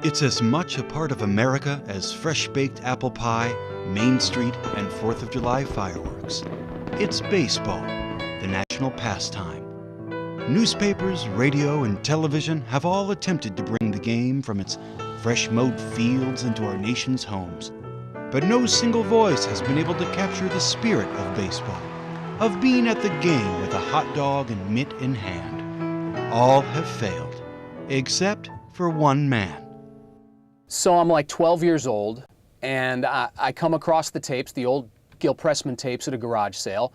It's as much a part of America as fresh-baked apple pie, Main Street, and 4th of July fireworks. It's baseball, the national pastime. Newspapers, radio, and television have all attempted to bring the game from its fresh-mowed fields into our nation's homes. But no single voice has been able to capture the spirit of baseball, of being at the game with a hot dog and mitt in hand. All have failed, except for one man. So I'm like 12 years old, and I come across the tapes, the old Gil Pressman tapes at a garage sale.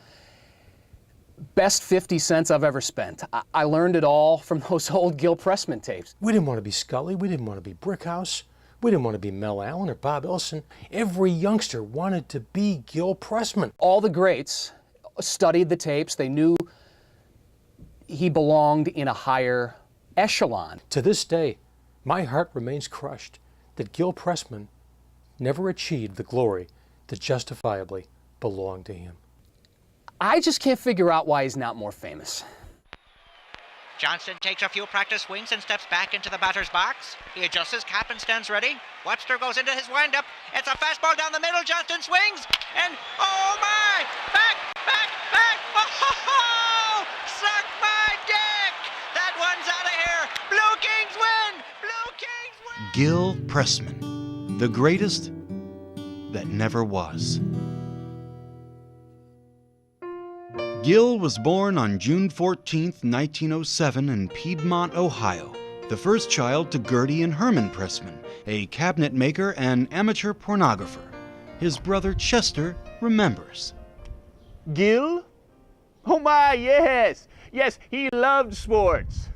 Best 50 cents I've ever spent. I learned it all from those old Gil Pressman tapes. We didn't want to be Scully, we didn't want to be Brickhouse, we didn't want to be Mel Allen or Bob Elson. Every youngster wanted to be Gil Pressman. All the greats studied the tapes. They knew he belonged in a higher echelon. To this day, my heart remains crushed that Gil Pressman never achieved the glory that justifiably belonged to him. I just can't figure out why he's not more famous. Johnston takes a few practice swings and steps back into the batter's box. He adjusts his cap and stands ready. Webster goes into his windup. It's a fastball down the middle. Johnston swings, and oh my! Back! Oh! Suck my dick! That one's out of here! Blue Kings win! Blue Kings win! Gil Pressman, the greatest that never was. Gil was born on June 14, 1907 in Piedmont, Ohio, the first child to Gertie and Herman Pressman, a cabinet maker and amateur pornographer. His brother Chester remembers. Gil? Oh my, yes. Yes, he loved sports.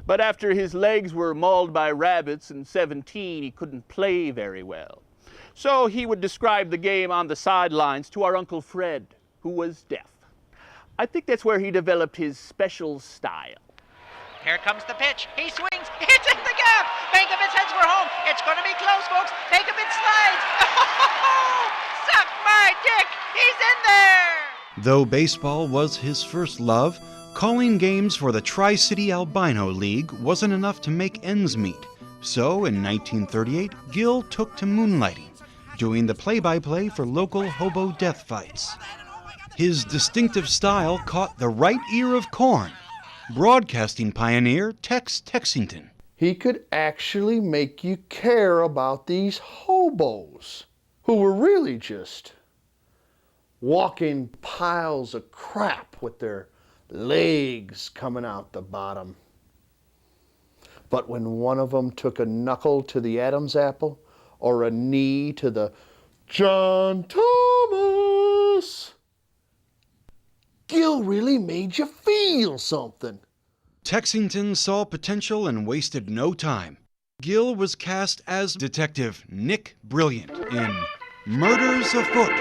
But after his legs were mauled by rabbits in 17, he couldn't play very well. So he would describe the game on the sidelines to our Uncle Fred, who was deaf. I think that's where he developed his special style. Here comes the pitch. He swings. It's in the gap. Bankovitz heads for home. It's going to be close, folks. Bankovitz slides. Suck my dick. He's in there. Though baseball was his first love, calling games for the Tri-City Albino League wasn't enough to make ends meet. So, in 1938, Gil took to moonlighting, doing the play-by-play for local hobo death fights. His distinctive style caught the right ear of corn, broadcasting pioneer Tex Texington. He could actually make you care about these hobos who were really just walking piles of crap with their legs coming out the bottom. But when one of them took a knuckle to the Adam's apple or a knee to the John Thomas, Gil really made you feel something. Texington saw potential and wasted no time. Gil was cast as Detective Nick Brilliant in Murders Afoot.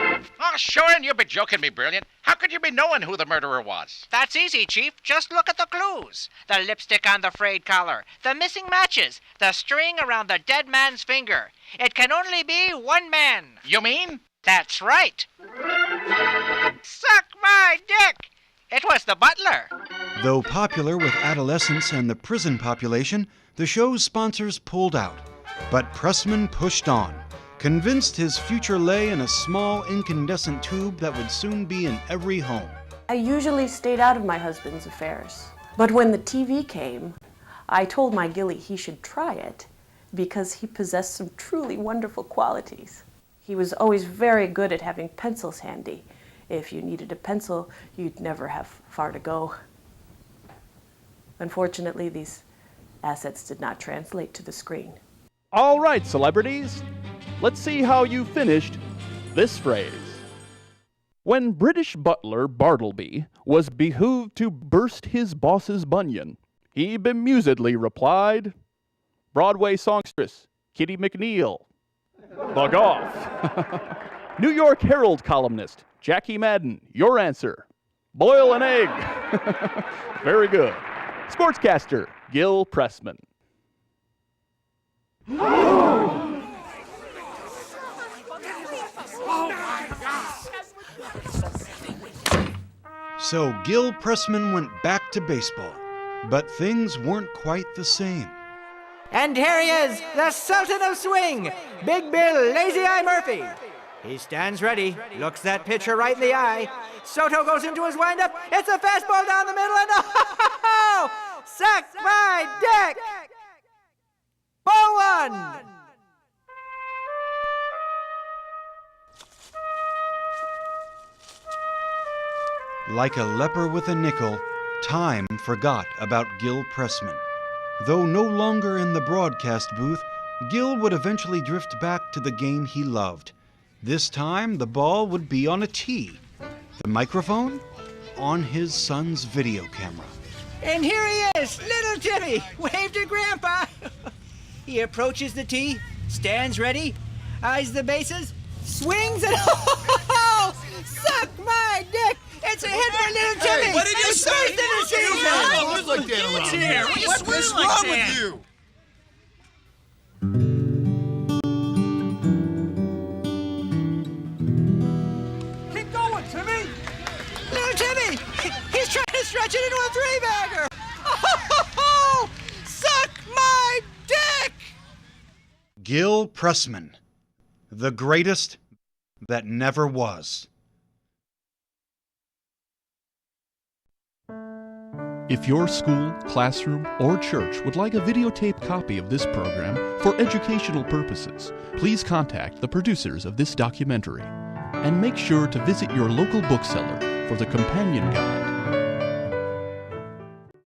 Oh, sure, and you've been joking me, Brilliant. How could you be knowing who the murderer was? That's easy, Chief. Just look at the clues. The lipstick on the frayed collar, the missing matches, the string around the dead man's finger. It can only be one man. You mean? That's right. Suck my dick! It was the butler. Though popular with adolescents and the prison population, the show's sponsors pulled out. But Pressman pushed on, convinced his future lay in a small incandescent tube that would soon be in every home. I usually stayed out of my husband's affairs. But when the TV came, I told my Gilly he should try it because he possessed some truly wonderful qualities. He was always very good at having pencils handy. If you needed a pencil, you'd never have far to go. Unfortunately, these assets did not translate to the screen. All right, celebrities. Let's see how you finished this phrase. When British butler Bartleby was behooved to burst his boss's bunion, he bemusedly replied, Broadway songstress Kitty McNeil, bug off. New York Herald columnist Jackie Madden, your answer, boil an egg. Very good. Sportscaster Gil Pressman. So Gil Pressman went back to baseball, but things weren't quite the same. And here he is, the Sultan of Swing, Big Bill Lazy Eye Murphy. He stands ready, looks that pitcher right in the eye. Soto goes into his windup. It's a fastball down the middle, and oh, suck my dick! Ball one! Like a leper with a nickel, time forgot about Gil Pressman. Though no longer in the broadcast booth, Gil would eventually drift back to the game he loved. This time, the ball would be on a tee. The microphone? On his son's video camera. And here he is, little Timmy. Wave to Grandpa. He approaches the tee, stands ready, eyes the bases, swings, and oh, suck my dick! It's a hit for little Timmy! Hey, what did you say? First in the season! Look like that around here. What's wrong with you? Keep going, Timmy! Little Timmy! He's trying to stretch it into a three-bagger! Oh, suck my dick! Gil Pressman, the greatest that never was. If your school, classroom, or church would like a videotape copy of this program for educational purposes, please contact the producers of this documentary. And make sure to visit your local bookseller for the companion guide